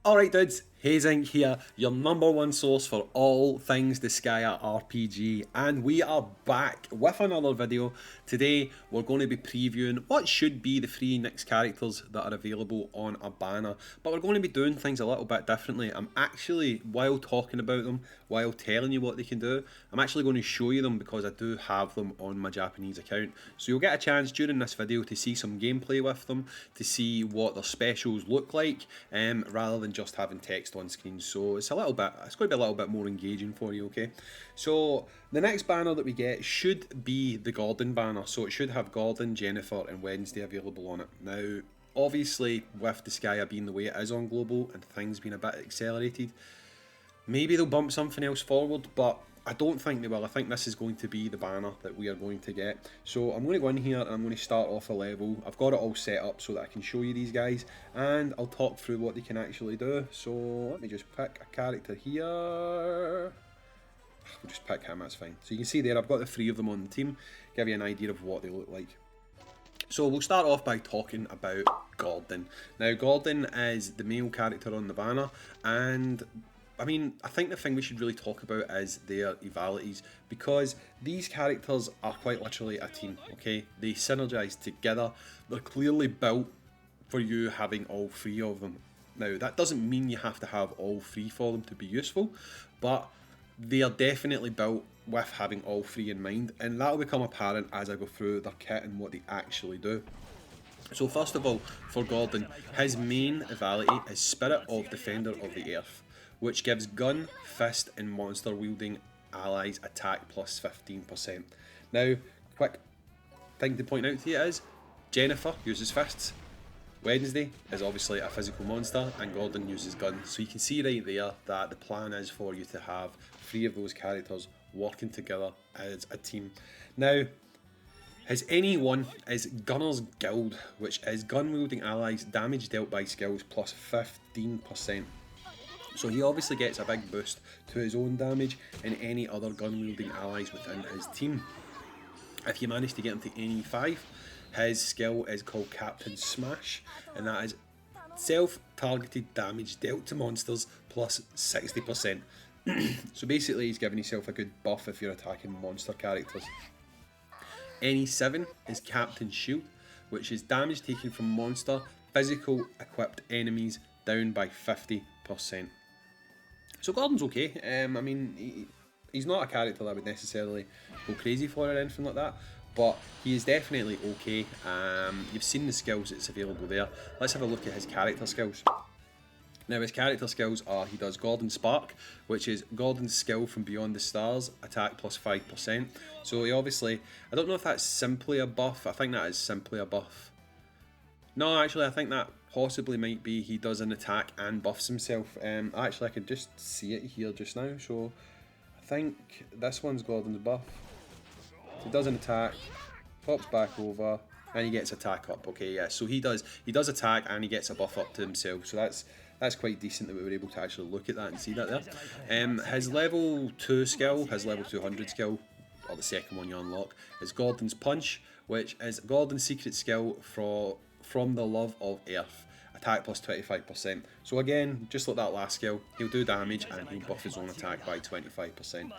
Alright dudes, Hayzink here, your number one source for all things Disgaea RPG, and we are back with another video. Today we're going to be previewing what should be the free next characters that are available on a banner, but we're going to be doing things a little bit differently. I'm actually, while talking about them, while telling you what they can do, I'm actually going to show you them because I do have them on my Japanese account. So you'll get a chance during this video to see some gameplay with them, to see what their specials look like, rather than just having text on screen. So it's going to be a little bit more engaging for you, okay? So the next banner that we get should be the Gordon banner. So it should have Gordon, Jennifer and Wednesday available on it. Now, obviously with Disgaea being the way it is on global and things being a bit accelerated, maybe they'll bump something else forward, but I don't think they will. I think this is going to be the banner that we are going to get. So I'm going to go in here and I'm going to start off a level. I've got it all set up so that I can show you these guys and I'll talk through what they can actually do. So let me just pick a character here. We'll just pick him, that's fine. So you can see there I've got the three of them on the team, give you an idea of what they look like. So we'll start off by talking about Gordon. Now Gordon is the male character on the banner, and I mean, I think the thing we should really talk about is their evalities, because these characters are quite literally a team, okay? They synergize together. They're clearly built for you having all three of them. Now, that doesn't mean you have to have all three for them to be useful, but they are definitely built with having all three in mind, and that'll become apparent as I go through their kit and what they actually do. So first of all, for Gordon, his main evality is Spirit of Defender of the Earth, which gives gun, fist and monster wielding allies attack plus 15%. Now, quick thing to point out to you is, Jennifer uses fists, Wednesday is obviously a physical monster, and Gordon uses guns. So you can see right there that the plan is for you to have three of those characters working together as a team. Now, his NE1 is Gunner's Guild, which is gun wielding allies damage dealt by skills plus 15%. So he obviously gets a big boost to his own damage and any other gun wielding allies within his team. If you manage to get him to NE5, his skill is called Captain Smash, and that is self-targeted damage dealt to monsters plus 60%. So basically he's giving himself a good buff if you're attacking monster characters. NE7 is Captain Shield, which is damage taken from monster physical equipped enemies down by 50%. So Gordon's okay. I mean, he's not a character that I would necessarily go crazy for or anything like that, but he is definitely okay. You've seen the skills that's available there. Let's have a look at his character skills. Now his character skills are, he does Gordon Spark, which is Gordon's skill from beyond the stars, attack plus 5%. So he obviously, I don't know if that's simply a buff, I think that is simply a buff. No, actually I think that possibly might be he does an attack and buffs himself. Actually I could just see it here just now, so I think this one's Gordon's buff. He does an attack, pops back over, and he gets attack up. Okay, yeah, so he does attack and he gets a buff up to himself, so that's quite decent that we were able to actually look at that and see that there. His level 2 skill, his level 200 skill, or the second one you unlock, is Gordon's Punch, which is Gordon's secret skill from the love of Earth, attack plus 25%. So again, just like that last skill, he'll do damage and he'll buff his own attack by 25%.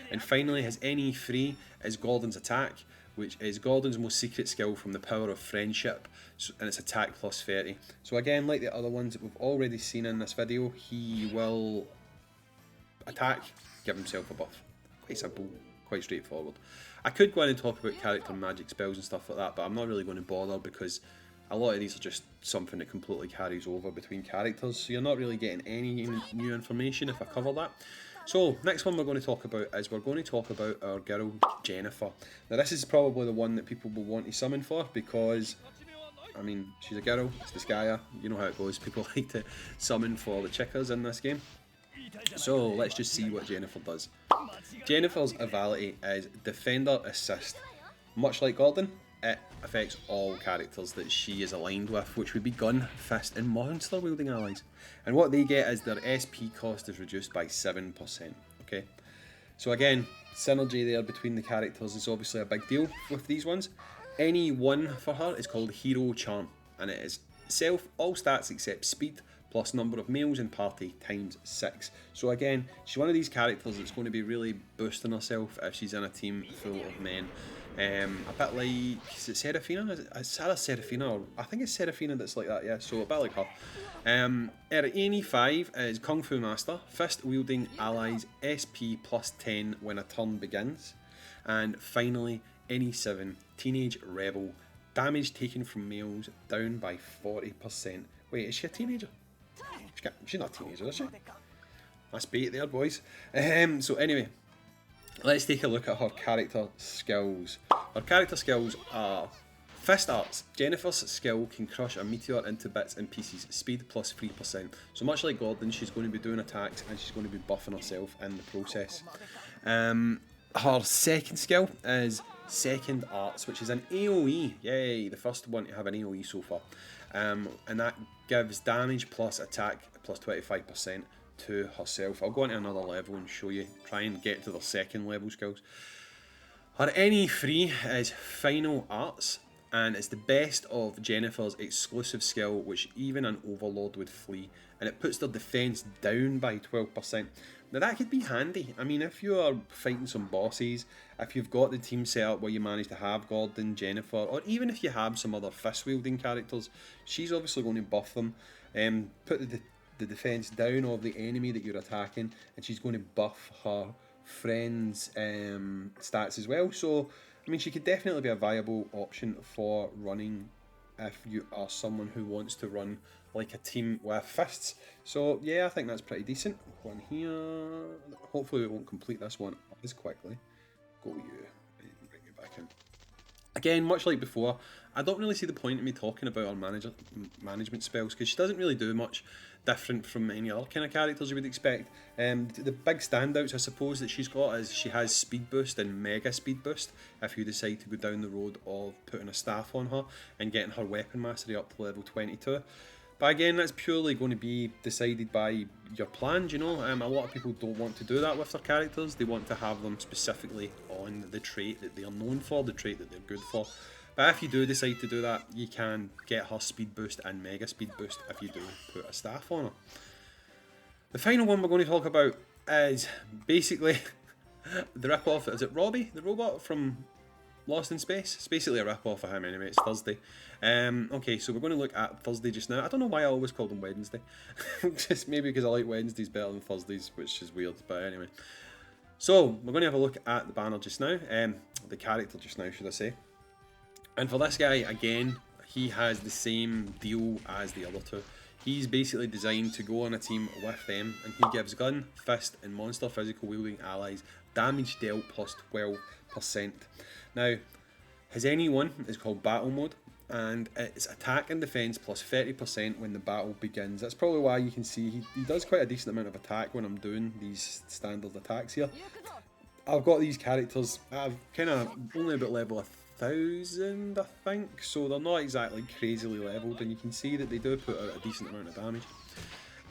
And finally, his NE3 is Gordon's attack, which is Gordon's most secret skill from the power of friendship, and it's attack plus 30. So again, like the other ones that we've already seen in this video, he will attack, give himself a buff. Quite simple, quite straightforward. I could go in and talk about character magic spells and stuff like that, but I'm not really going to bother because a lot of these are just something that completely carries over between characters, so you're not really getting any new information if I cover that. So, next one we're going to talk about is we're going to talk about our girl, Jennifer. Now this is probably the one that people will want to summon for because, I mean, she's a girl, it's Disgaea, you know how it goes, people like to summon for the chickers in this game. So, let's just see what Jennifer does. Jennifer's evality is Defender Assist. Much like Gordon, it affects all characters that she is aligned with, which would be gun, fist and monster wielding allies. And what they get is their SP cost is reduced by 7%. Okay, so again, synergy there between the characters is obviously a big deal with these ones. Any one for her is called Hero Charm, and it is self all stats except speed plus number of males in party times 6. So again, she's one of these characters that's going to be really boosting herself if she's in a team full of men. A bit like, is it Seraphina? Is it Seraphina? Or, I think it's Seraphina that's like that, yeah, so a bit like her. Her any 5 is Kung Fu Master, fist wielding allies SP plus 10 when a turn begins. And finally, any 7 Teenage Rebel, damage taken from males down by 40%. Wait, is she a teenager? She's not a teenager, is she? That's bait there, boys. So anyway, let's take a look at her character skills. Her character skills are Fist Arts. Jennifer's skill can crush a meteor into bits and pieces, speed plus 3%. So much like Gordon, she's going to be doing attacks and she's going to be buffing herself in the process. Her second skill is Second Arts, which is an AoE. Yay, the first one to have an AoE so far. And that gives damage plus attack plus 25% to herself. I'll go into another level and show you, try and get to the second level skills. Her NE3 is Final Arts, and it's the best of Jennifer's exclusive skill, which even an Overlord would flee, and it puts their defense down by 12%. Now that could be handy. I mean, if you are fighting some bosses, if you've got the team set up where you manage to have Gordon, Jennifer, or even if you have some other fist wielding characters, she's obviously going to buff them, put the defense down of the enemy that you're attacking, and she's going to buff her friends' stats as well. So I mean, she could definitely be a viable option for running if you are someone who wants to run like a team with fists. So yeah, I think that's pretty decent. One here. Hopefully we won't complete this one as quickly. Go you. Bring you back in. Again, much like before, I don't really see the point in me talking about her management spells, because she doesn't really do much different from any other kind of characters you would expect. The big standouts, I suppose, that she's got is she has speed boost and mega speed boost if you decide to go down the road of putting a staff on her and getting her weapon mastery up to level 22. But again, that's purely going to be decided by your plans, you know. A lot of people don't want to do that with their characters. They want to have them specifically on the trait that they are known for, the trait that they're good for. But if you do decide to do that, you can get her speed boost and mega speed boost if you do put a staff on her. The final one we're going to talk about is basically the rip-off. Is it Robbie, the robot from Lost in Space? It's basically a rip-off of him anyway. It's Thursday. Okay, so we're going to look at Thursday just now. I don't know why I always call them Wednesday. Just maybe because I like Wednesdays better than Thursdays, which is weird, but anyway. So, we're going to have a look at the banner just now. The character just now, should I say. And for this guy, again, he has the same deal as the other two. He's basically designed to go on a team with them, and he gives gun, fist, and monster physical wielding allies damage dealt plus 12%. Now, his NE1 is called Battle Mode, and it's attack and defense plus 30% when the battle begins. That's probably why you can see he does quite a decent amount of attack when I'm doing these standard attacks here. I've got these characters, I've kind of only about level 1,000, I think, so they're not exactly crazily leveled, and you can see that they do put out a decent amount of damage.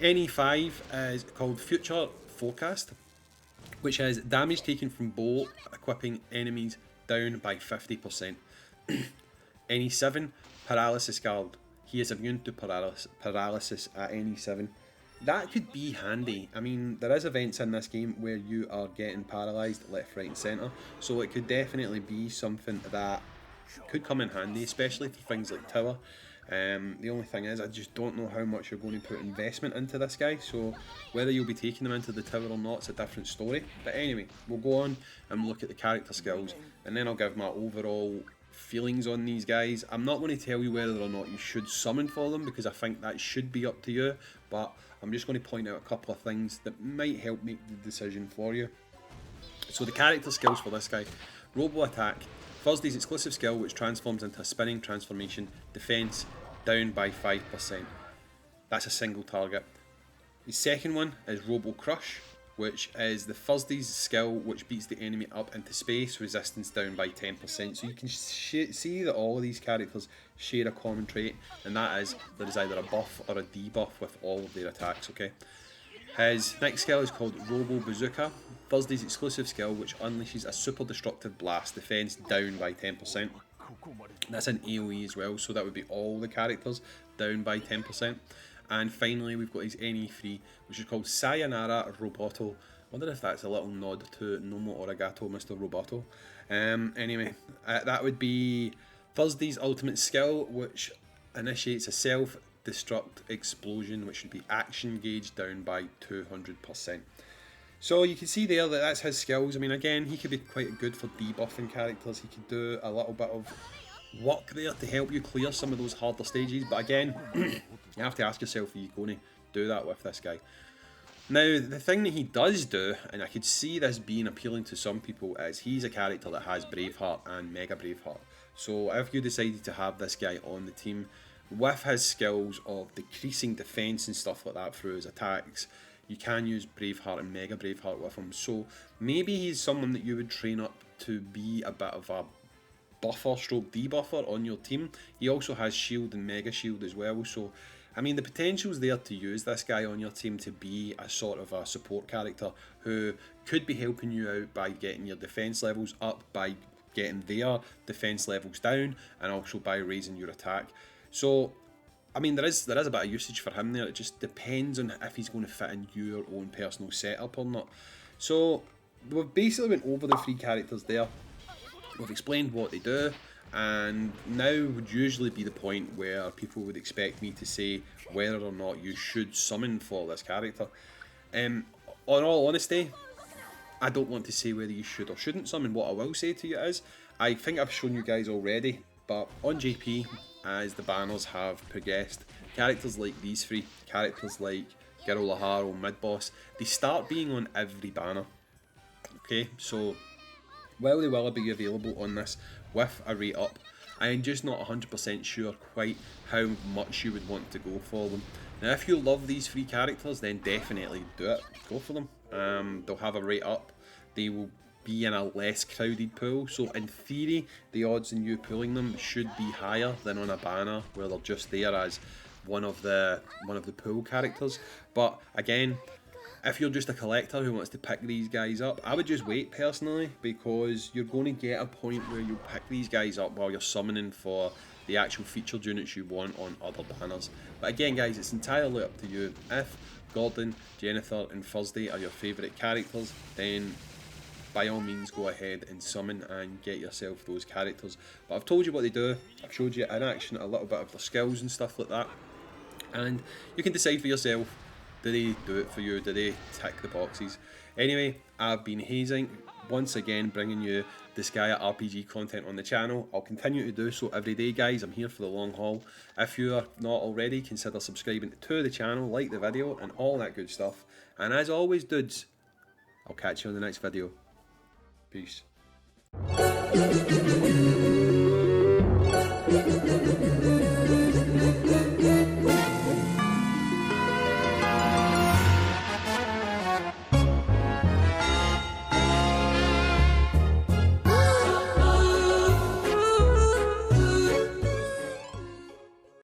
NE5 is called Future Forecast, which has damage taken from bow equipping enemies down by 50%. NE7, Paralysis Guard. He is immune to paralysis at NE7. That could be handy. I mean, there is events in this game where you are getting paralysed left, right and centre, so it could definitely be something that could come in handy, especially for things like tower. The only thing is, I just don't know how much you're going to put investment into this guy, so whether you'll be taking them into the tower or not, it's a different story. But anyway, we'll go on and look at the character skills, and then I'll give my overall feelings on these guys. I'm not going to tell you whether or not you should summon for them, because I think that should be up to you, but I'm just going to point out a couple of things that might help make the decision for you. So the character skills for this guy: Robo Attack, Thursday's exclusive skill which transforms into a spinning transformation, defense down by 5%. That's a single target. The second one is Robo Crush, which is the Thursday's skill which beats the enemy up into space, resistance down by 10%. So you can see that all of these characters share a common trait, and that is there is either a buff or a debuff with all of their attacks, okay? His next skill is called Robo Bazooka, Thursday's exclusive skill which unleashes a super destructive blast, defense down by 10%. That's an AoE as well, so that would be all the characters down by 10%. And finally, we've got his NE3, which is called Sayonara Roboto. I wonder if that's a little nod to Nomo Arigato, Mr. Roboto. Anyway, that would be Thursday's ultimate skill, which initiates a self-destruct explosion, which would be action gauge down by 200%. So you can see there that that's his skills. I mean, again, he could be quite good for debuffing characters. He could do a little bit of work there to help you clear some of those harder stages. But again, you have to ask yourself, are you going to do that with this guy? Now, the thing that he does do, and I could see this being appealing to some people, is he's a character that has Braveheart and Mega Braveheart. So if you decided to have this guy on the team, with his skills of decreasing defense and stuff like that through his attacks, you can use Braveheart and Mega Braveheart with him. So maybe he's someone that you would train up to be a bit of a buffer stroke debuffer on your team. He also has Shield and Mega Shield as well. So I mean, the potential's there to use this guy on your team to be a sort of a support character who could be helping you out by getting your defense levels up, by getting their defense levels down, and also by raising your attack. So I mean, there is a bit of usage for him there. It just depends on if he's going to fit in your own personal setup or not. So we've basically went over the 3 characters there. We've explained what they do, and now would usually be the point where people would expect me to say whether or not you should summon for this character. On all honesty, I don't want to say whether you should or shouldn't summon. What I will say to you is, I think I've shown you guys already, but on JP, as the banners have progressed, characters like these 3, characters like Girolaharo, Mid-Boss, they start being on every banner. Okay, so while they will be available on this with a rate up, I am just not 100% sure quite how much you would want to go for them. Now, if you love these 3 characters, then definitely do it. Go for them. They'll have a rate up. They will be in a less crowded pool, so in theory, the odds in you pulling them should be higher than on a banner where they're just there as one of the pool characters. But again, if you're just a collector who wants to pick these guys up, I would just wait personally, because you're going to get a point where you'll pick these guys up while you're summoning for the actual featured units you want on other banners. But again guys, it's entirely up to you. If Gordon, Jennifer and Thursday are your favourite characters, then by all means go ahead and summon and get yourself those characters. But I've told you what they do, I've showed you in action a little bit of their skills and stuff like that, and you can decide for yourself. Do they do it for you? Do they tick the boxes? Anyway, I've been Hayzink, once again bringing you Disgaea RPG content on the channel. I'll continue to do so every day, guys. I'm here for the long haul. If you are not already, consider subscribing to the channel, like the video and all that good stuff. And as always, dudes, I'll catch you on the next video. Peace.